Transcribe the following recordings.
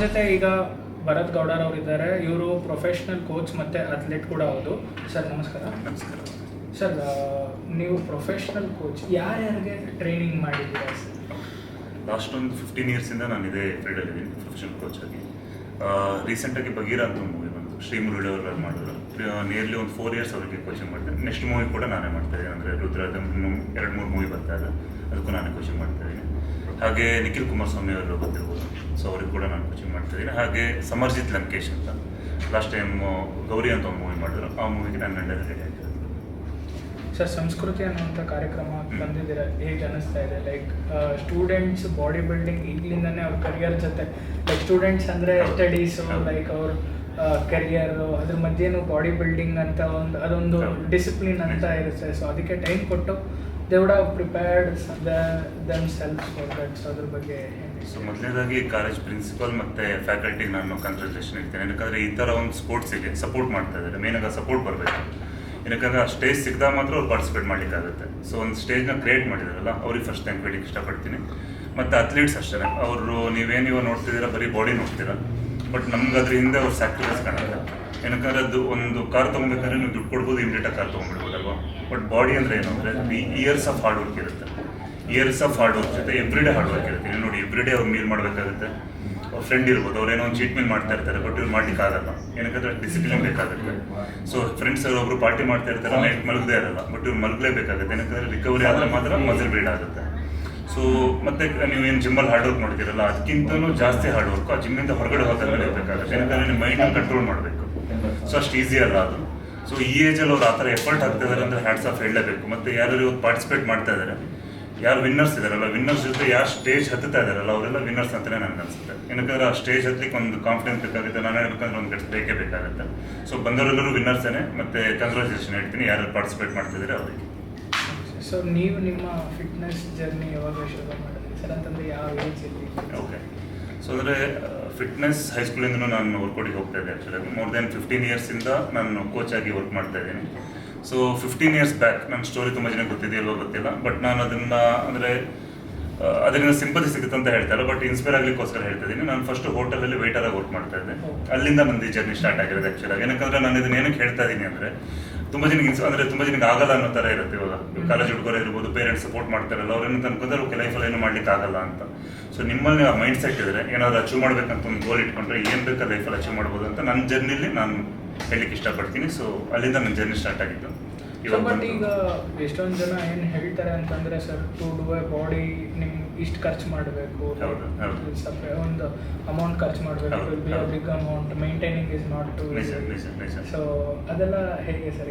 ಜೊತೆ ಈಗ ಭರತ್ ಗೌಡರ್ ಅವರು ಇದ್ದಾರೆ. ಇವರು ಪ್ರೊಫೆಷ್ನಲ್ ಕೋಚ್ ಮತ್ತು ಅಥ್ಲೆಟ್ ಕೂಡ ಹೌದು. ಸರ್ ನಮಸ್ಕಾರ. ನಮಸ್ಕಾರ ಸರ್, ನೀವು ಪ್ರೊಫೆಷ್ನಲ್ ಕೋಚ್ ಯಾರ್ಯಾರಿಗೆ ಟ್ರೈನಿಂಗ್ ಮಾಡಿದ್ದೀರಾ ಸರ್? ಲಾಸ್ಟ್ ಒಂದು 15 ಇಯರ್ಸಿಂದ ನಾನು ಇದೇ ಫೀಲ್ಡಲ್ಲಿದ್ದೀನಿ ಪ್ರೊಫೆಷನಲ್ ಕೋಚ್ ಆಗಿ. ರೀಸೆಂಟಾಗಿ ಬಗೀರಾ ಅಂತ ಒಂದು ಮೂವಿ ಬಂತು, ಶ್ರೀಮುರಳಿ ಅವರು ಮಾಡಿದ್ರು. ನಿಯರ್ಲಿ ಒಂದು 4 ಇಯರ್ಸ್ ಅವರಿಗೆ ಕೋಚಿಂಗ್ ಮಾಡ್ತೀನಿ. ನೆಕ್ಸ್ಟ್ ಮೂವಿ ಕೂಡ ನಾನೇ ಮಾಡ್ತಾಯಿದ್ದೀನಿ. ಅಂದರೆ ರುದ್ರದ 2-3 ಮೂವಿ ಬರ್ತಾ ಇದೆ, ಅದಕ್ಕೂ ನಾನೇ ಕೋಚಿಂಗ್ ಮಾಡ್ತಾಯಿದ್ದೀನಿ. ಹಾಗೆ ನಿಖಿಲ್ ಕುಮಾರಸ್ವಾಮಿ ಅವರು ಗೊತ್ತಿರ್ಬೋದು, ಸೊ ಅವ್ರಿಗೆ ಕೂಡ ನಾನು ಕೋಚಿಂಗ್ ಮಾಡ್ತಾಯಿದ್ದೀನಿ. ಹಾಗೆ ಸಮರ್ಜಿತ್ ಲಂಕೇಶ್ ಅಂತ ಲಾಸ್ಟ್ ಟೈಮ್ ಗೌರಿ ಅಂತ ಒಂದು ಮೂವಿ ಮಾಡಿದ್ರು, ಆ ಮೂವಿಗೆ ನಾನು ರೆಡಿ ಆಗಿದ್ದೀನಿ. ಸರ್, ಸಂಸ್ಕೃತಿ ಅನ್ನುವಂಥ ಕಾರ್ಯಕ್ರಮ ಬಂದಿದ್ದೀರಾ, ಹೇಗೆ ಅನ್ನಿಸ್ತಾ ಇದೆ? ಲೈಕ್ ಸ್ಟೂಡೆಂಟ್ಸ್ ಬಾಡಿ ಬಿಲ್ಡಿಂಗ್ ಈಗಲಿಂದನೇ ಅವ್ರ ಕರಿಯರ್ ಜೊತೆ, ಲೈಕ್ ಸ್ಟೂಡೆಂಟ್ಸ್ ಅಂದರೆ ಸ್ಟಡೀಸು, ಲೈಕ್ ಅವ್ರ ಕರಿಯರು, ಅದ್ರ ಮಧ್ಯೆನೂ ಬಾಡಿ ಬಿಲ್ಡಿಂಗ್ ಅಂತ ಅದೊಂದು ಡಿಸಿಪ್ಲಿನ್ ಅಂತ ಇರುತ್ತೆ. ಸೊ ಅದಕ್ಕೆ ಟೈಮ್ ಕೊಟ್ಟು they would have prepared themselves for that. So ಅದ್ರ ಬಗ್ಗೆ ಸೊ ಮೊದಲನೇದಾಗಿ ಕಾಲೇಜ್ ಪ್ರಿನ್ಸಿಪಲ್ ಮತ್ತು ಫ್ಯಾಕಲ್ಟಿಗೆ ನಾನು ಕಂಗ್ರ್ಯಾಚುಲೇಷನ್ ಇರ್ತೇನೆ. ಯಾಕಂದರೆ ಈ ಥರ ಒಂದು ಸ್ಪೋರ್ಟ್ಸಿಗೆ ಸಪೋರ್ಟ್ ಮಾಡ್ತಾ ಇದ್ದಾರೆ. ಮೇನಾಗ ಸಪೋರ್ಟ್ ಬರಬೇಕು. ಏನಕ್ಕಂದ್ರೆ ಆ ಸ್ಟೇಜ್ ಸಿಕ್ಕಿದಾಗ ಮಾತ್ರ ಅವ್ರು ಪಾರ್ಟಿಸಿಪೇಟ್ ಮಾಡಲಿಕ್ಕಾಗುತ್ತೆ. ಸೊ ಒಂದು ಸ್ಟೇಜ್ನ ಕ್ರಿಯೇಟ್ ಮಾಡಿದಾರಲ್ಲ, ಅವ್ರಿಗೆ ಫಸ್ಟ್ ಥ್ಯಾಂಕ್ ಹೇಳಲಿಕ್ಕೆ ಇಷ್ಟಪಡ್ತೀನಿ. ಮತ್ತು ಅಥ್ಲೀಟ್ಸ್ ಅಷ್ಟೇ, ಅವರು ನೀವೇನು ನೋಡ್ತಿದ್ದೀರಾ ಬರೀ ಬಾಡಿ ನೋಡ್ತೀರಾ, ಬಟ್ ನಮ್ಗೆ ಅದ್ರ ಹಿಂದೆ ಅವ್ರು ಸ್ಯಾಕ್ರಿಫೈಸ್ ಕಾಣಲ್ಲ. ಏನಕ್ಕಂದ್ರೆ ಅದು ಒಂದು ಕಾರ್ ತೊಗೊಬೇಕಾದ್ರೆ ನೀವು ದುಡ್ಡು ಕೊಡ್ಬೋದು, ಇಮಿಡಿಯೇಟಾಗಿ ಕಾರ್ ತೊಗೊಂಡ್ಬಿಡ್ಬೋದಲ್ವಾ. ಬಟ್ ಬಾಡಿ ಅಂದರೆ ಏನು ಅಂದರೆ ಇಯರ್ಸ್ ಆಫ್ ಹಾರ್ಡ್ ವರ್ಕ್ ಇರುತ್ತೆ. ಇಯರ್ಸ್ ಆಫ್ ಹಾರ್ಡ್ ವರ್ಕ್ ಜೊತೆ ಎವ್ರಿಡೇ ಹಾರ್ಡ್ ವರ್ಕ್ ಇರುತ್ತೆ. ನೀವು ನೋಡಿ, ಎವ್ರಿಡೇ ಅವ್ರು ಮೀಲ್ ಮಾಡಬೇಕಾಗುತ್ತೆ. ಅವ್ರ ಫ್ರೆಂಡ್ ಇರ್ಬೋದು, ಅವ್ರೇನೋ ಒಂದು ಚೀಟ್ ಮೀಲ್ ಮಾಡ್ತಾ ಇರ್ತಾರೆ, ಬಟ್ ಇವ್ರು ಮಾಡ್ಲಿಕ್ಕೆ ಆಗಲ್ಲ. ಏನಕ್ಕಂದ್ರೆ ಡಿಸಿಪ್ಲಿನ್ ಬೇಕಾಗುತ್ತೆ. ಸೊ ಫ್ರೆಂಡ್ಸ್ ಒಬ್ಬರು ಪಾರ್ಟಿ ಮಾಡ್ತಾ ಇರ್ತಾರೆ, ನೈಟ್ ಮಲಗದೇ ಇರಲ್ಲ, ಬಟ್ ಇವ್ರು ಮಲಗಲೇಬೇಕಾಗುತ್ತೆ. ಏನಕ್ಕಂದ್ರೆ ರಿಕವರಿ ಆದರೆ ಮಾತ್ರ ಮಸಲ್ ಬಿಲ್ಡ್ ಆಗುತ್ತೆ. ಸೊ ಮತ್ತೆ ನೀವೇನು ಜಿಮ್ಮಲ್ಲಿ ಹಾರ್ಡ್ ವರ್ಕ್ ಮಾಡ್ತೀರಲ್ಲ, ಅದಕ್ಕಿಂತಲೂ ಜಾಸ್ತಿ ಹಾರ್ಡ್ ವರ್ಕ್ ಆ ಜಿಮ್ಮಿಂದ ಹೊರಗಡೆ ಹೋದಾಗ ಇರಬೇಕಾಗುತ್ತೆ. ಏನಕ್ಕಂದ್ರೆ ನಿಮ್ಮ ಮೈಂಡ್ ಕಂಟ್ರೋಲ್ ಮಾಡಬೇಕು. ಸೊ ಅಷ್ಟು ಈಸಿ ಅಲ್ಲ ಅದು. ಸೊ ಈ ಏಜಲ್ಲಿ ಅವ್ರು ಆ ಥರ ಎಫರ್ಟ್ ಹಾಕ್ತಾ ಇದ್ದಾರೆ ಅಂದರೆ ಹ್ಯಾಟ್ಸ್ ಆಫ್ ಹೇಳಲೇಬೇಕು. ಮತ್ತು ಯಾರು ಇವತ್ತು ಪಾರ್ಟಿಸಿಪೇಟ್ ಮಾಡ್ತಾ ಇದ್ದಾರೆ, ಯಾರು ವಿನ್ನರ್ಸ್ ಇದ್ದಾರಲ್ಲ, ವಿನ್ನರ್ಸ್ ಜೊತೆ ಯಾರು ಸ್ಟೇಜ್ ಹತ್ತುತ್ತಾ ಇದ್ದಾರಲ್ಲ, ಅವರೆಲ್ಲ ವಿನ್ನರ್ಸ್ ಅಂತಲೇ ನನಗೆ ಅನಿಸುತ್ತೆ. ಏನಕ್ಕಂದ್ರೆ ಆ ಸ್ಟೇಜ್ ಹತ್ತಲಿಕ್ಕೆ ಒಂದು ಕಾನ್ಫಿಡೆನ್ಸ್ ಬೇಕಾಗುತ್ತೆ. ನಾನು ಹೇಳ್ಬೇಕಂದ್ರೆ ಒಂದು ಗಟ್ಸ್ ಬೇಕೇ ಬೇಕಾಗುತ್ತೆ. ಸೊ ಬಂದವರೆಲ್ಲರೂ ವಿನ್ನರ್ಸೇ. ಮತ್ತು ಕಂಗ್ರ್ಯಾಚುಲೇಷನ್ ಹೇಳ್ತೀನಿ ಯಾರು ಪಾರ್ಟಿಸಿಪೇಟ್ ಮಾಡ್ತಿದ್ದಾರೆ ಅವರಿಗೆ. ಸೊ ನೀವು ನಿಮ್ಮ ಫಿಟ್ನೆಸ್ ಜರ್ನಿ ಯಾವಾಗ ಶುರು ಮಾಡಿದ್ರಿ ಸರ್? ಅಂತಂದರೆ ಯಾವ ಏಜಲ್ಲಿ? ಓಕೆ, ಸೊ ಅಂದರೆ ಫಿಟ್ನೆಸ್ ಹೈಸ್ಕೂಲಿಂದನೂ ನಾನು ವರ್ಕೌಟಿಗೆ ಹೋಗ್ತಾ ಇದ್ದೆ. ಆ್ಯಕ್ಚುಲಾಗಿ ಮೋರ್ ದೆನ್ 15 ಇಯರ್ಸಿಂದ ನಾನು ಕೋಚ್ ಆಗಿ ವರ್ಕ್ ಮಾಡ್ತಾ ಇದ್ದೀನಿ. ಸೊ 15 ಇಯರ್ಸ್ ಬ್ಯಾಕ್ ನನ್ನ ಸ್ಟೋರಿ ತುಂಬ ಜನಕ್ಕೆ ಗೊತ್ತಿದೆಯಲ್ಲೋ ಗೊತ್ತಿಲ್ಲ, ಬಟ್ ನಾನು ಅದನ್ನು ಅಂದರೆ ಅದರಿಂದ ಸಿಂಪತಿ ಸಿಗುತ್ತೆ ಅಂತ ಹೇಳ್ತಾರೆ, ಬಟ್ ಇನ್ಸ್ಪೈರ್ ಆಗಲಿಕ್ಕೋಸ್ಕರ ಹೇಳ್ತಾ ಇದ್ದೀನಿ. ನಾನು ಫಸ್ಟ್ ಹೋಟೆಲಲ್ಲಿ ವೇಟರಾಗಿ ವರ್ಕ್ ಮಾಡ್ತಾ ಇದ್ದೆ. ಅಲ್ಲಿಂದ ನಂದು ಈ ಜರ್ನಿ ಸ್ಟಾರ್ಟ್ ಆಗಿರೋದು ಆ್ಯಕ್ಚುಲಾಗಿ. ಏನಕ್ಕಂದ್ರೆ ನಾನು ಇದನ್ನು ಏನಕ್ಕೆ ಹೇಳ್ತಾ ಇದ್ದೀನಿ ಅಂದರೆ, ತುಂಬ ಜನಕ್ಕೆ ಆಗಲ್ಲ ಅನ್ನೋ ಥರ ಇರುತ್ತೆ. ಇವಾಗ ಕಾಲೇಜ್ ಹುಡುಗರು ಇರ್ಬೋದು, ಪೇರೆಂಟ್ಸ್ ಸಪೋರ್ಟ್ ಮಾಡ್ತಾರಲ್ಲ, ಅವ್ರೇನು ಅನ್ಕೋತಾರೆ ಓಕೆ ಲೈಫಲ್ಲಿ ಏನು ಮಾಡ್ಲಿಕ್ಕೆ ಆಗಲ್ಲ ಅಂತ. ಸೊ ನಿಮ್ಮಲ್ಲಿ ಆ ಮೈಂಡ್ ಸೆಟ್ ಇದ್ದರೆ, ಏನಾದರೂ ಅಚೀವ್ ಮಾಡಬೇಕಂತ ಒಂದು ಗೋಲ್ ಇಟ್ಕೊಂಡ್ರೆ ಏನು ಬೇಕಾದ್ರೆ ಲೈಫಲ್ಲಿ ಅಚೀವ್ ಮಾಡ್ಬೋದು ಅಂತ ನನ್ನ ಜರ್ನಿಲಿ ನಾನು ಹೇಳಲಿಕ್ಕೆ ಇಷ್ಟಪಡ್ತೀನಿ. ಸೊ ಅಲ್ಲಿಂದ ನನ್ನ ಜರ್ನಿ ಸ್ಟಾರ್ಟ್ ಆಗಿತ್ತು. ಬಟ್ ಈಗ ಎಷ್ಟೊಂದು ಜನ ಏನು ಹೇಳ್ತಾರೆ ಅಂತಂದರೆ sir, to do a body ನಿಮ್ಗೆ ಇಷ್ಟು ಖರ್ಚು ಮಾಡಬೇಕು, ಒಂದು ಅಮೌಂಟ್ ಖರ್ಚು ಮಾಡಬೇಕು, big amount maintaining is not to. So ಅದೆಲ್ಲ ಹೇಗೆ ಸರ್?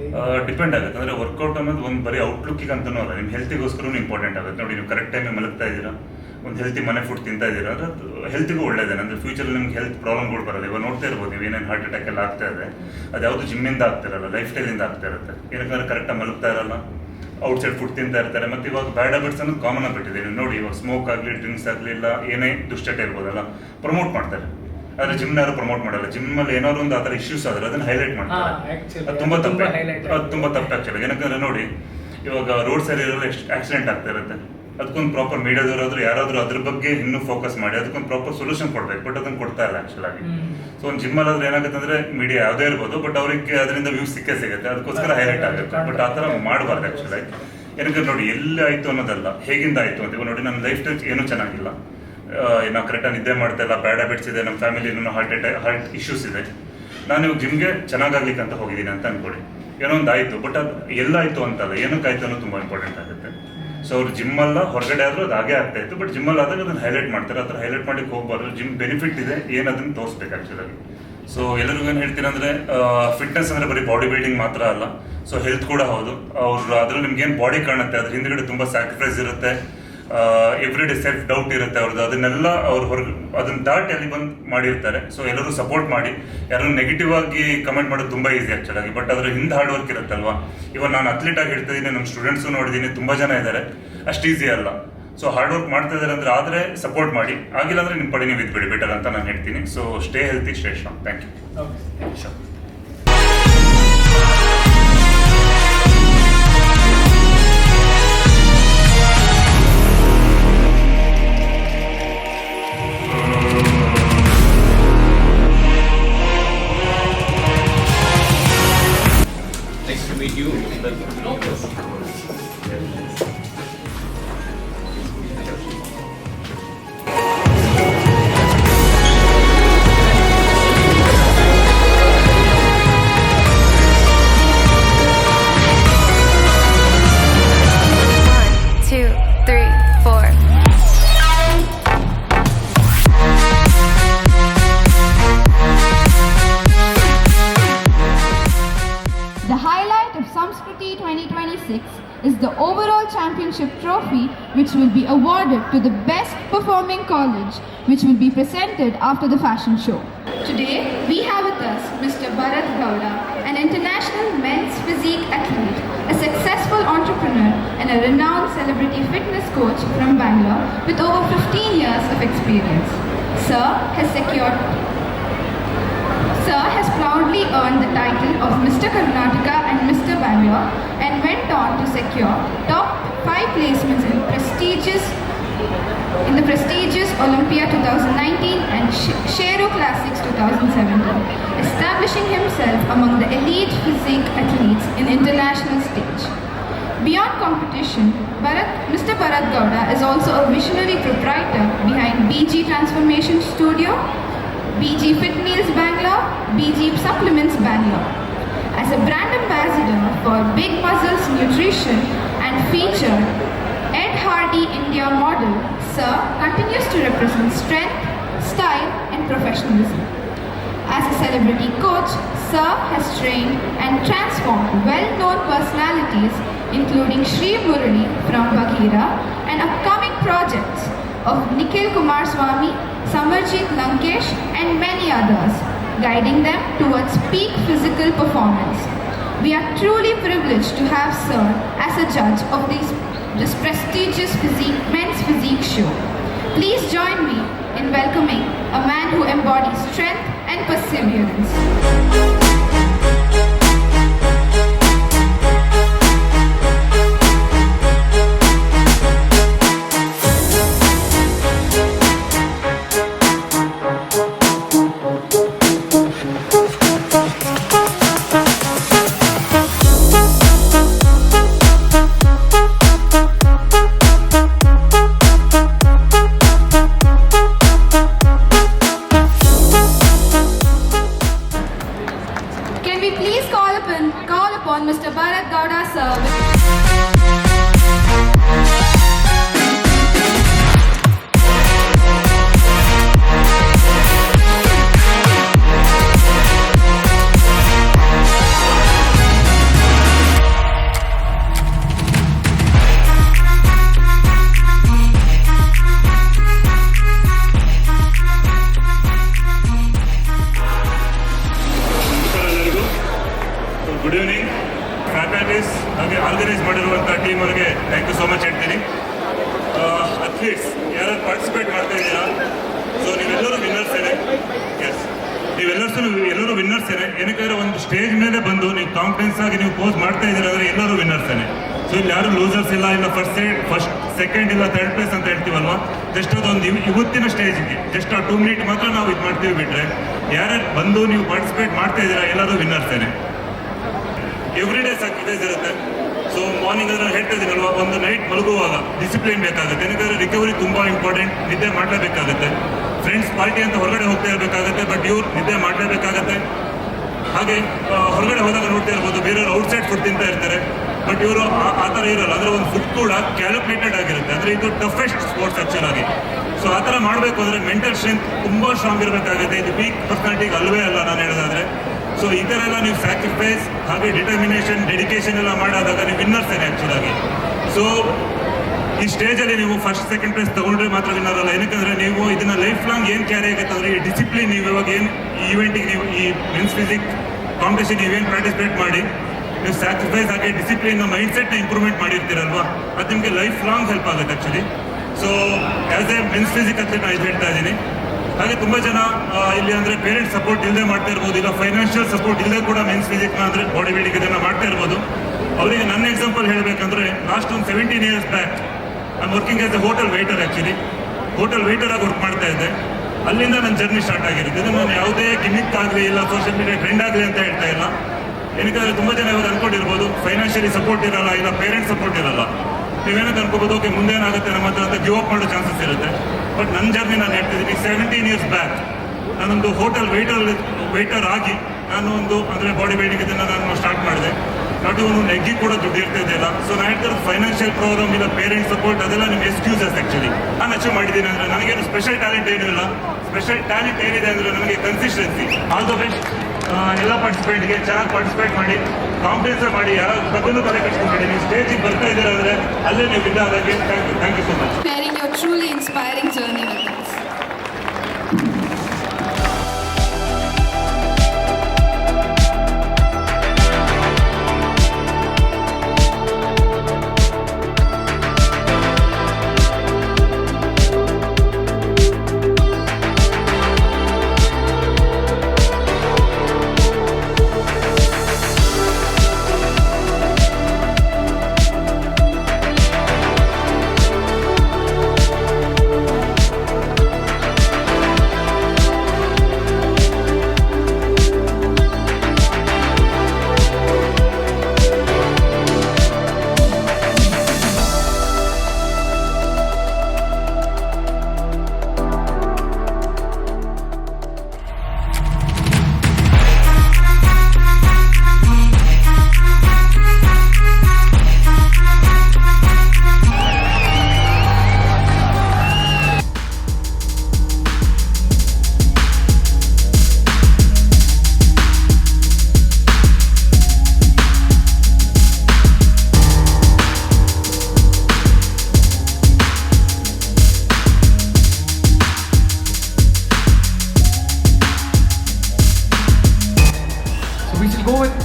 ಡಿಪೆಂಡ್ ಆಗುತ್ತೆ. ಅಂದರೆ ವರ್ಕೌಟ್ ಅನ್ನೋದು ಒಂದು ಬರೀ ಔಟ್ಲುಕ್ಕಿಗೆ ಅಂತನೂ ಅಲ್ಲ, ನಿಮ್ಮ ಹೆಲ್ತಿಗೋಸ್ಕರ ಇಂಪಾರ್ಟೆಂಟ್ ಆಗುತ್ತೆ. ನೋಡಿ, ನೀವು ಕರೆಕ್ಟ್ ಟೈಮಿಗೆ ಮಲಗ್ತಾ ಇದ್ದೀರಾ, ಒಂದು ಹೆಲ್ತಿ ಮನೆ ಫುಡ್ ತಿಂತಾ ಇದ್ದೀರಾ ಅಂದರೆ ಅದು ಹೆಲ್ತಿಗೂ ಒಳ್ಳೇದೇನೆ. ಅಂದರೆ ಫ್ಯೂಚರಲ್ಲಿ ನಿಮ್ಗೆ ಹೆಲ್ತ್ ಪ್ರಾಬ್ಲಮ್ಗಳು ಬರೋಲ್ಲ. ಇವಾಗ ನೋಡ್ತಾ ಇರ್ಬೋದು ನೀವು, ಏನೇನು ಹಾರ್ಟ್ ಅಟ್ಯಾಕ್ ಎಲ್ಲ ಆಗ್ತಾ ಇದೆ, ಅದು ಯಾವುದು ಜಿಮ್ಮಿಂದ ಆಗ್ತಿರಲ್ಲ, ಲೈಫ್ ಸ್ಟೈಲಿಂದ ಆಗ್ತಾ ಇರುತ್ತೆ. ಏನಕ್ಕಂದ್ರೆ ಕರೆಕ್ಟಾಗಿ ಮಲಗ್ತಾ ಇರಲ್ಲ, ಔಟ್ಸೈಡ್ ಫುಡ್ ತಿಂತಾ ಇರ್ತಾರೆ. ಮತ್ತು ಇವಾಗ ಬ್ಯಾಡ್ ಹ್ಯಾಬಿಟ್ಸ್ ಅನ್ನೋದು ಕಾಮನ್ ಆಗಿಬಿಟ್ಟಿದೆ. ನೀವು ನೋಡಿ, ಇವಾಗ ಸ್ಮೋಕ್ ಆಗಲಿ, ಡ್ರಿಂಕ್ಸ್ ಆಗಲಿ, ಇಲ್ಲ ಏನೇ ದುಶ್ಚಟ ಇರ್ಬೋದಲ್ಲ, ಪ್ರಮೋಟ್ ಮಾಡ್ತಾರೆ. ಆದರೆ ಜಿಮ್ನ ಯಾರು ಪ್ರಮೋಟ್ ಮಾಡಲ್ಲ. ಜಿಮ್ಮಲ್ಲಿ ಏನಾದ್ರು ಒಂದು ಆ ಥರ ಇಶ್ಯೂಸ್ ಆದರೆ ಅದನ್ನು ಹೈಲೈಟ್ ಮಾಡ್ತಾರೆ. ಅದು ತುಂಬ ತಪ್ಪು ಆ್ಯಕ್ಚುಲಿ. ಏನಕ್ಕಂದ್ರೆ ನೋಡಿ, ಇವಾಗ ರೋಡ್ ಸೈಡ್ ಇರೋಲ್ಲ ಎಷ್ಟು ಆಕ್ಸಿಡೆಂಟ್ ಆಗ್ತಾ ಇರುತ್ತೆ. ಅದಕ್ಕೊಂದು ಪ್ರಾಪರ್ ಮೀಡಿಯಾದವರಾದರೂ ಯಾರಾದರೂ ಅದ್ರ ಬಗ್ಗೆ ಇನ್ನೂ ಫೋಕಸ್ ಮಾಡಿ ಅದಕ್ಕೊಂದು ಪ್ರಾಪರ್ ಸೊಲ್ಯೂಷನ್ ಕೊಡಬೇಕು, ಬಟ್ ಅದನ್ನು ಕೊಡ್ತಾ ಇಲ್ಲ ಆ್ಯಕ್ಚುಲಾಗಿ. ಸೊ ಒಂದು ಜಿಮ್ಮಲ್ಲಾದ್ರೆ ಏನಾಗುತ್ತೆ ಅಂದರೆ, ಮೀಡಿಯಾ ಯಾವುದೇ ಇರ್ಬೋದು, ಬಟ್ ಅವರಿಗೆ ಅದರಿಂದ ವ್ಯೂಸ್ ಸಿಗುತ್ತೆ, ಅದಕ್ಕೋಸ್ಕರ ಹೈಲೈಟ್ ಆಗುತ್ತೆ. ಬಟ್ ಆ ಥರ ಮಾಡಬಾರ್ದು ಆ್ಯಕ್ಚುಲಾಗಿ. ಏನಕ್ಕೆ ನೋಡಿ, ಎಲ್ಲಿ ಆಯಿತು ಅನ್ನೋದಲ್ಲ, ಹೇಗಿಂದ ಆಯಿತು ಅಂತ. ಇವಾಗ ನೋಡಿ, ನನ್ನ ಲೈಫ್ ಸ್ಟೈಲ್ ಏನೂ ಚೆನ್ನಾಗಿಲ್ಲ, ನಾವು ಕರೆಕ್ಟಾಗಿ ನಿದ್ದೆ ಮಾಡ್ತಾ ಇಲ್ಲ, ಬ್ಯಾಡ್ ಹ್ಯಾಬಿಟ್ಸ್ ಇದೆ, ನಮ್ಮ ಫ್ಯಾಮಿಲಿನೂ ಹಾರ್ಟ್ ಇಶ್ಯೂಸ್ ಇದೆ. ನಾನು ಇವಾಗ ಜಿಮ್ಗೆ ಚೆನ್ನಾಗಾಗ್ಲಿಕ್ಕೆ ಅಂತ ಹೋಗಿದ್ದೀನಿ ಅಂತ ಅಂದ್ಕೊಳ್ಳಿ, ಏನೋ ಒಂದು ಆಯಿತು, ಬಟ್ ಅದು ಎಲ್ಲಾಯಿತು ಅಂತಲ್ಲ, ಏನಕ್ಕಾಯ್ತು ಅನ್ನೋದು ತುಂಬ ಇಂಪಾರ್ಟೆಂಟ್ ಆಗುತ್ತೆ. ಸೊ ಅವ್ರು ಜಿಮ್ಮಲ್ಲ ಹೊರಗಡೆ ಆದರೂ ಅದು ಹಾಗೆ ಆಗ್ತಾ ಇತ್ತು, ಬಟ್ ಜಿಮ್ಮಲ್ಲಿ ಆದಾಗ ಅದನ್ನು ಹೈಲೈಟ್ ಮಾಡ್ತಾರೆ. ಆ ಥರ ಹೈಲೈಟ್ ಮಾಡಲಿಕ್ಕೆ ಹೋಗ್ಬಾರ್ದು. ಜಿಮ್ ಬೆನಿಫಿಟ್ ಇದೆ, ಏನದನ್ನು ತೋರಿಸ್ಬೇಕು ಆ್ಯಕ್ಚುಲಾಗಿ. ಸೊ ಎಲ್ಲರಿಗೂ ಏನು ಹೇಳ್ತೀನಿ ಅಂದರೆ, ಫಿಟ್ನೆಸ್ ಅಂದರೆ ಬರೀ ಬಾಡಿ ಬಿಲ್ಡಿಂಗ್ ಮಾತ್ರ ಅಲ್ಲ, ಸೊ ಹೆಲ್ತ್ ಕೂಡ ಹೌದು. ಅವ್ರು ಅದರಲ್ಲಿ ನಿಮ್ಗೇನು ಬಾಡಿ ಕಾಣುತ್ತೆ, ಅದ್ರ ಹಿಂದ್ಗಡೆ ತುಂಬ ಸ್ಯಾಕ್ರಿಫೈಸ್ ಇರುತ್ತೆ, ಎವ್ರಿಡೇ ಸೆಲ್ಫ್ ಡೌಟ್ ಇರುತ್ತೆ ಅವ್ರದ್ದು. ಅದನ್ನೆಲ್ಲ ಅವ್ರು ಅದನ್ನ ದಾಟಿ ಅಲ್ಲಿ ಬಂದು ಮಾಡಿರ್ತಾರೆ. ಸೊ ಎಲ್ಲರೂ ಸಪೋರ್ಟ್ ಮಾಡಿ. ಯಾರು ನೆಗೆಟಿವ್ ಆಗಿ ಕಮೆಂಟ್ ಮಾಡೋದು ತುಂಬ ಈಸಿ ಆ್ಯಕ್ಚುಲಾಗಿ, ಬಟ್ ಅದ್ರ ಹಿಂದೆ ಹಾರ್ಡ್ ವರ್ಕ್ ಇರುತ್ತಲ್ವಾ. ಇವಾಗ ನಾನು ಅಥ್ಲೀಟ್ ಆಗಿ ಹೇಳ್ತಿದ್ದೀನಿ, ನಮ್ಮ ಸ್ಟೂಡೆಂಟ್ಸು ನೋಡಿದ್ದೀನಿ, ತುಂಬ ಜನ ಇದ್ದಾರೆ, ಅಷ್ಟು ಈಸಿ ಅಲ್ಲ. ಸೊ ಹಾರ್ಡ್ ವರ್ಕ್ ಮಾಡ್ತಾ ಇದ್ದಾರೆ ಅಂದರೆ, ಆದರೆ ಸಪೋರ್ಟ್ ಮಾಡಿ, ಆಗಿಲ್ಲ ಅಂದರೆ ನಿಮ್ಮ ಪಡಿ ನೀವು ಇದ್ಬಿಡಿ ಬೆಟರ್ ಅಂತ ನಾನು ಹೇಳ್ತೀನಿ. So stay healthy, stay strong. Thank you. meet you. The highlight of Samskriti 2026 is the overall championship trophy, which will be awarded to the best performing college, which will be presented after the fashion show. Today, we have with us Mr. Bharat Gowda, an international men's physique athlete, a successful entrepreneur, and a renowned celebrity fitness coach from Bangalore with over 15 years of experience. Sir has proudly earned the title of Mr. Karnataka and Mr. Bangalore and went on to secure top 5 placements in the prestigious Olympia 2019 and Shero Classics 2017, establishing himself among the elite physique athletes in international stage. Beyond competition, Mr. Bharat Gowda is also a visionary proprietor behind BG Transformation Studio, BG Fit Meals Bangalore, BG Supplements Bangalore. As a brand ambassador for Big Muscles Nutrition and featured Ed Hardy India model, Sir continues to represent strength, style and professionalism. As a celebrity coach, Sir has trained and transformed well-known personalities including Sri Murali from Bagheera and upcoming projects of Nikhil Kumaraswamy, Samarjit Lankesh and many others, guiding them towards peak physical performance. We are truly privileged to have Sir as a judge of this prestigious men's physique show. Please join me in welcoming a man who embodies strength and perseverance. Can we please call upon Mr. Bharat Gowda, sir? Good evening. Faculties ಹಾಗೆ organise ಮಾಡಿರುವಂಥ team ಅವರಿಗೆ thank you so much ಹೇಳ್ತೀನಿ. Athletes ಯಾರು participate ಮಾಡ್ತಾ ಇದ್ದೀರಾ, so ನೀವೆಲ್ಲರೂ ವಿನ್ನರ್ಸೇನೆ. S, ಎಲ್ಲರೂ ವಿನ್ನರ್ಸೇನೆ. ಏನಕ್ಕಾದ್ರೆ ಒಂದು ಸ್ಟೇಜ್ ಮೇಲೆ ಬಂದು ನೀವು ಕಾನ್ಫಿಡೆನ್ಸ್ ಆಗಿ ನೀವು ಪೋಸ್ ಮಾಡ್ತಾ ಇದ್ದೀರಾ ಅಂದರೆ ಎಲ್ಲರೂ ವಿನ್ನರ್ಸೇನೆ. ಸೊ ಇಲ್ಲಿ ಯಾರು ಲೂಸರ್ಸ್ ಇಲ್ಲ ಫಸ್ಟ್ ಸೆಕೆಂಡ್ ಇಲ್ಲ ಥರ್ಡ್ ಪ್ಲೇಸ್ ಅಂತ ಹೇಳ್ತೀವಲ್ವಾ, ಜಸ್ಟ್ ಅದೊಂದು ಇವತ್ತಿನ ಸ್ಟೇಜ್ಗೆ ಜಸ್ಟ್ ಆ 2 ಮಿನಿಟ್ ಮಾತ್ರ ನಾವು ಇದು ಮಾಡ್ತೀವಿ ಬಿಟ್ಟರೆ ಯಾರ್ಯಾರು ಬಂದು ನೀವು ಪಾರ್ಟಿಸಿಪೇಟ್ ಮಾಡ್ತಾ ಇದ್ದೀರಾ ಎಲ್ಲರೂ ವಿನ್ನರ್ಸೇನೆ. ಎವ್ರಿ ಡೇ ಸ್ಯಾಕ್ರಿಫೈಸ್ ಇರುತ್ತೆ. ಸೊ ಮಾರ್ನಿಂಗ್ ಅದನ್ನು ಹೇಳ್ತಾ ಇದ್ದೀನಲ್ವ, ಒಂದು ನೈಟ್ ಮಲಗುವಾಗ ಡಿಸಿಪ್ಲಿನ್ ಬೇಕಾಗುತ್ತೆ. ಏನಂದರೆ ರಿಕವರಿ ತುಂಬ ಇಂಪಾರ್ಟೆಂಟ್, ನಿದ್ದೆ ಮಾಡಲೇಬೇಕಾಗುತ್ತೆ. ಫ್ರೆಂಡ್ಸ್ ಪಾರ್ಟಿ ಅಂತ ಹೊರಗಡೆ ಹೋಗ್ತಾ ಇರಬೇಕಾಗುತ್ತೆ, ಬಟ್ ಇವ್ರು ನಿದ್ದೆ ಮಾಡಲೇಬೇಕಾಗತ್ತೆ. ಹಾಗೆ ಹೊರಗಡೆ ಹೋದಾಗ ನೋಡ್ತಾ ಇರ್ಬೋದು ಬೇರೆಯವರು ಔಟ್ಸೈಡ್ ಫುಡ್ ತಿಂತಾ ಇರ್ತಾರೆ, ಬಟ್ ಇವರು ಆ ಥರ ಇರೋಲ್ಲ. ಅಂದರೆ ಒಂದು ಫುಡ್ ಕೂಡ ಕ್ಯಾಲ್ಕುಲೇಟೆಡ್ ಆಗಿರುತ್ತೆ. ಅಂದರೆ ಇದು ಟಫೆಸ್ಟ್ ಸ್ಪೋರ್ಟ್ಸ್ ಆ್ಯಕ್ಚುಲಾಗಿ. ಸೊ ಆ ಥರ ಮಾಡಬೇಕು ಅಂದರೆ ಮೆಂಟಲ್ ಸ್ಟ್ರೆಂತ್ ತುಂಬ ಸ್ಟ್ರಾಂಗ್ ಇರಬೇಕಾಗುತ್ತೆ. ಇದು ವೀಕ್ ಪರ್ಸನಾಲಿಟಿಗೆ ಅಲ್ವೇ ಅಲ್ಲ ನಾನು ಹೇಳೋದಾದರೆ. ಸೊ ಈ ಥರ ಎಲ್ಲ ನೀವು ಸ್ಯಾಕ್ರಿಫೈಸ್ ಹಾಗೆ ಡಿಟರ್ಮಿನೇಷನ್ ಡೆಡಿಕೇಶನ್ ಎಲ್ಲ ಮಾಡಾದಾಗ ನೀವು ವಿನ್ನರ್ಸೇನೆ ಆ್ಯಕ್ಚುಲಾಗಿ. ಸೊ ಈ ಸ್ಟೇಜಲ್ಲಿ ನೀವು ಫಸ್ಟ್ ಸೆಕೆಂಡ್ ಪ್ಲೇಸ್ ತೊಗೊಂಡ್ರೆ ಮಾತ್ರ ವಿನ್ನರ್ ಅಲ್ಲ. ಏನಕ್ಕಂದರೆ ನೀವು ಇದನ್ನು ಲೈಫ್ ಲಾಂಗ್ ಏನು ಕ್ಯಾರಿ ಆಗುತ್ತೆ ಅಂದರೆ ಈ ಡಿಸಿಪ್ಲಿನ್ ನೀವು ಇವಾಗ ಏನು ಈ ಇವೆಂಟಿಗೆ ನೀವು ಈ ಮೆನ್ಸ್ ಫಿಸಿಕ್ ಕಾಂಪಿಟೇಷನ್ ನೀವೇನು ಪಾರ್ಟಿಸಿಪೇಟ್ ಮಾಡಿ ನೀವು ಸ್ಯಾಕ್ರಿಫೈಸ್ ಹಾಗೆ ಡಿಸಿಪ್ಲಿನ್ನ ಮೈಂಡ್ಸೆಟ್ನ ಇಂಪ್ರೂವ್ಮೆಂಟ್ ಮಾಡಿರ್ತೀರಲ್ವಾ, ಅದು ನಿಮಗೆ ಲೈಫ್ ಲಾಂಗ್ ಹೆಲ್ಪ್ ಆಗುತ್ತೆ actually. So as A men's physique ಅಂತ ನಾನು ಇದು ಹೇಳ್ತಾ ಇದ್ದೀನಿ. ಹಾಗೆ ತುಂಬ ಜನ ಇಲ್ಲಿ ಅಂದರೆ ಪೇರೆಂಟ್ಸ್ ಸಪೋರ್ಟ್ ಇಲ್ಲದೆ ಮಾಡ್ತಾ ಇರ್ಬೋದು, ಇಲ್ಲ ಫೈನಾನ್ಷಿಯಲ್ ಸಪೋರ್ಟ್ ಇಲ್ಲದೆ ಕೂಡ ಮೆನ್ಸ್ ಫಿಸಿಕ್ನ ಅಂದರೆ ಬಾಡಿ ಬಿಲ್ಡಿಂಗ್ ಇದನ್ನು ಮಾಡ್ತಾ ಇರ್ಬೋದು. ಅವರಿಗೆ ನನ್ನ ಎಕ್ಸಾಂಪಲ್ ಹೇಳಬೇಕಂದ್ರೆ ಲಾಸ್ಟ್ ಒಂದು 17 years ಬ್ಯಾಕ್ ನಾನು working as a hotel waiter. Actually hotel ವೇಟರಾಗಿ ವರ್ಕ್ ಮಾಡ್ತಾ ಇದ್ದೆ. ಅಲ್ಲಿಂದ ನನ್ನ ಜರ್ನಿ ಸ್ಟಾರ್ಟ್ ಆಗಿರುತ್ತೆ. ಇದು ನಾನು ಯಾವುದೇ ಗಿಮಿಕ್ ಆಗಲಿ ಇಲ್ಲ ಸೋಷಿಯಲ್ ಮೀಡಿಯಾ ಟ್ರೆಂಡ್ ಆಗಲಿ ಅಂತ ಹೇಳ್ತಾ ಇಲ್ಲ. ಏನಕ್ಕೆ ತುಂಬ ಜನ ಇವರು ಅಂದ್ಕೊಂಡಿರ್ಬೋದು ಫೈನಾನ್ಷಿಯಲಿ ಸಪೋರ್ಟ್ ಇರಲ್ಲ, ಇಲ್ಲ ಪೇರೆಂಟ್ಸ್ ಸಪೋರ್ಟ್ ಇರಲ್ಲ. ನೀವೇನಂತ ಅನ್ಕೋಬೋದು, ಓಕೆ ಮುಂದೆ ಏನಾಗುತ್ತೆ ನಮ್ಮ ಹತ್ರ ಅಂತ ಗಿವ್ ಅಪ್ ಮಾಡೋ ಚಾನ್ಸಸ್ ಇರುತ್ತೆ. ಬಟ್ ನನ್ನ ಜರ್ನಿ ನಾನು ಹೇಳ್ತಿದ್ದೀನಿ, 17 years ಬ್ಯಾಕ್ ನಾನೊಂದು ಹೋಟೆಲ್ ವೇಟರ್ ಆಗಿ ನಾನು ಅಂದರೆ ಬಾಡಿ ಬಿಲ್ಡಿಂಗ್ ಇದನ್ನು ನಾನು ಸ್ಟಾರ್ಟ್ ಮಾಡಿದೆ. ನಾಟ್ ಇವನು ಎಗ್ಗಿ ಕೂಡ ದುಡ್ಡು ಇರ್ತಾ ಇದೆಯಲ್ಲ. ಸೊ ನಾನು ಹೇಳ್ತಿರೋದು ಫೈನಾನ್ಷಿಯಲ್ ಪ್ರಾಬ್ಲಮ್ ಇಲ್ಲ, ಪೇರೆಂಟ್ಸ್ ಸಪೋರ್ಟ್ ಅದೆಲ್ಲ ನಿಮ್ಮ ಎಕ್ಸ್ಕ್ಯೂಸಸ್. ಆ್ಯಕ್ಚುಲಿ ನಾನು ಅಚೀವ್ ಮಾಡಿದ್ದೀನಿ ಅಂದರೆ ನನಗೇನು ಸ್ಪೆಷಲ್ ಟ್ಯಾಲೆಂಟ್ ಏನೂ ಇಲ್ಲ. ಸ್ಪೆಷಲ್ ಟ್ಯಾಲೆಂಟ್ ಏನಿದೆ ಅಂದರೆ ನನಗೆ ಕನ್ಸಿಸ್ಟೆನ್ಸಿ. ಆಲ್ ದ ಬೆಸ್ಟ್ ಎಲ್ಲ ಪಾರ್ಟಿಸಿಪೇಟ್ಗೆ. ಚೆನ್ನಾಗಿ ಪಾರ್ಟಿಸಿಪೇಟ್ ಮಾಡಿ, ಕಾನ್ಫಿಡೆನ್ಸ್ ಮಾಡಿ, ಯಾರು ತಗೊಂಡು ತಲೆ ಕಟ್ಸ್ಕೊಂಡ್ಬಿಡಿ. ನೀವು ಸ್ಟೇಜಿಗೆ ಬರ್ತಾ ಇದ್ದೀರಾ ಅಂದರೆ ಅಲ್ಲೇ ನೀವು ಇದ್ದಾಗೆ. Thank you so much. Sharing your truly inspiring journey with us. We shall go with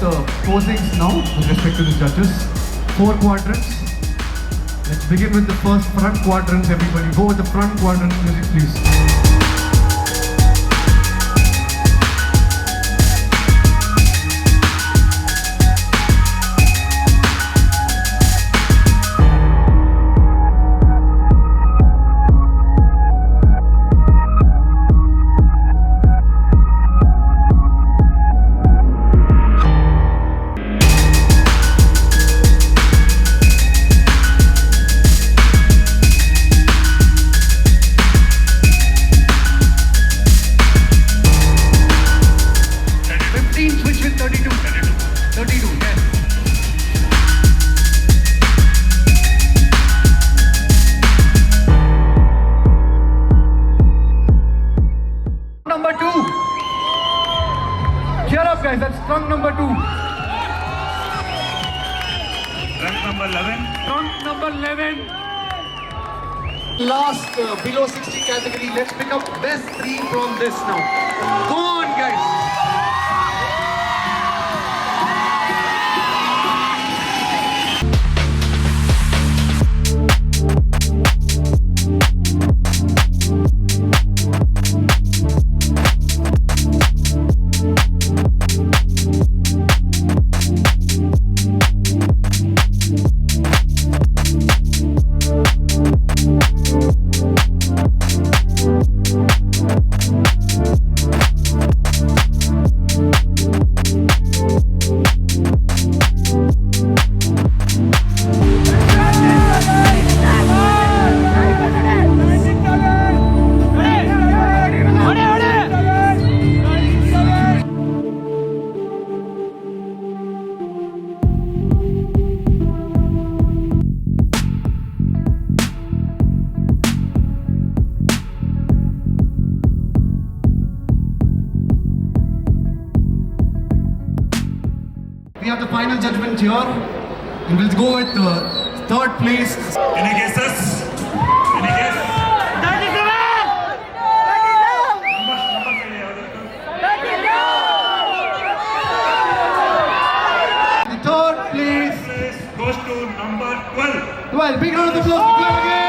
posings now with respect to the judges. 4 quadrants. Let's begin with the first front quadrant. Everybody go with the front quadrant music, please. Number 2. Cheer up, guys. That's trunk number 2. Trunk number 11. Trunk number 11. Last below 60 category. Let's pick up best 3 from this now. Go on, guys. We have the final judgment here, and we'll go with third place. Any guesses? Any guess? 37! Numbers ಹೇಳಿ ಯಾವ್ದಾದ್ರು? The third place. Place goes to number 12. 12. Big round of applause to 12 again.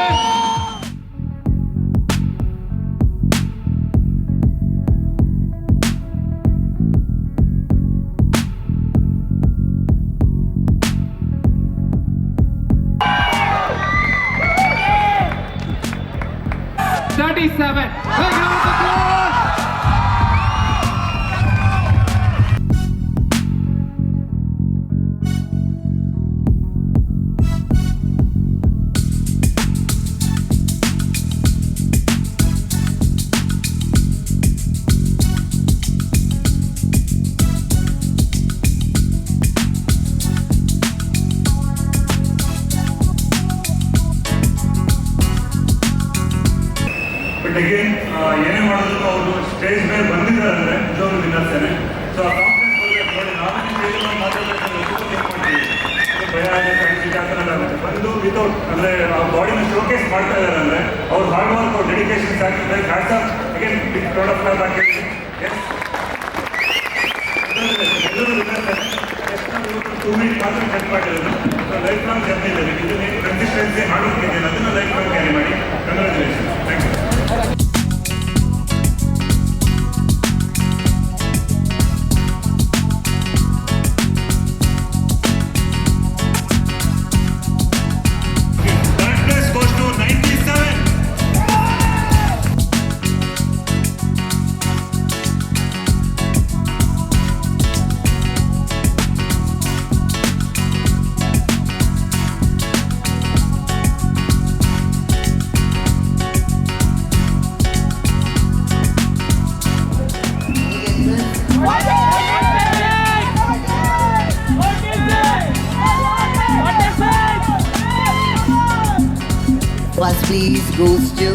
Big round of applause. Stage ಮೇಲೆ ಬಂದಿದ್ದಾರೆ ಅಂದರೆ ಇದೊಂದು ವಿನರ್ಸೇನೆ. So ಆ confidence ನೋಡಿ, ನಾವು ಸ್ಟೇಜಲ್ಲಿ ಮಾತಾಡಬೇಕಂದ್ರೆ ಭಯ ಆಗುತ್ತೆ, ಅಂಜಿಕೆ ಆ ಥರ ಆಗುತ್ತೆ. ಬಂದು ವಿತೌಟ್ ಅಂದರೆ ಆ ಬಾಡಿನ ಶೋಕೇಸ್ ಮಾಡ್ತಾ ಇದ್ದಾರೆ ಅಂದರೆ ಅವ್ರ ಹಾರ್ಡ್ ವರ್ಕ್, ಅವ್ರ dedication sacrifice hats off again big proud of class hockey. ಎಲ್ಲರೂ ವಿನರ್ಸೇನೆ. ಎಷ್ಟು 2 ಮಿನಿಟ್ ಮಾತ್ರ ಕಟ್ ಮಾಡಿರೋದು. ಸೊ ಲೈಫ್ ಲಾಂಗ್ ಜರ್ನಿ ಇದೆ. ಇದು ನೀವು ಕನ್ಸಿಸ್ಟೆನ್ಸಿ ಮಾಡೋದಕ್ಕಿದೆ, ಅದನ್ನು ಲೈಫ್ ಲಾಂಗ್ ಕ್ಯಾರಿ ಮಾಡಿ. Congratulation. Thank you. First please goes to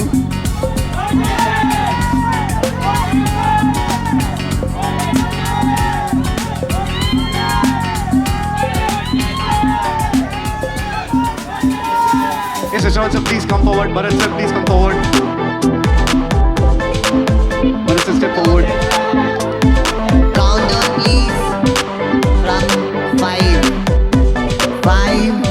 Yes, Shashank sir, please come forward. Bharat sir, please come forward. Bharat sir, step forward. count down please from 5. 5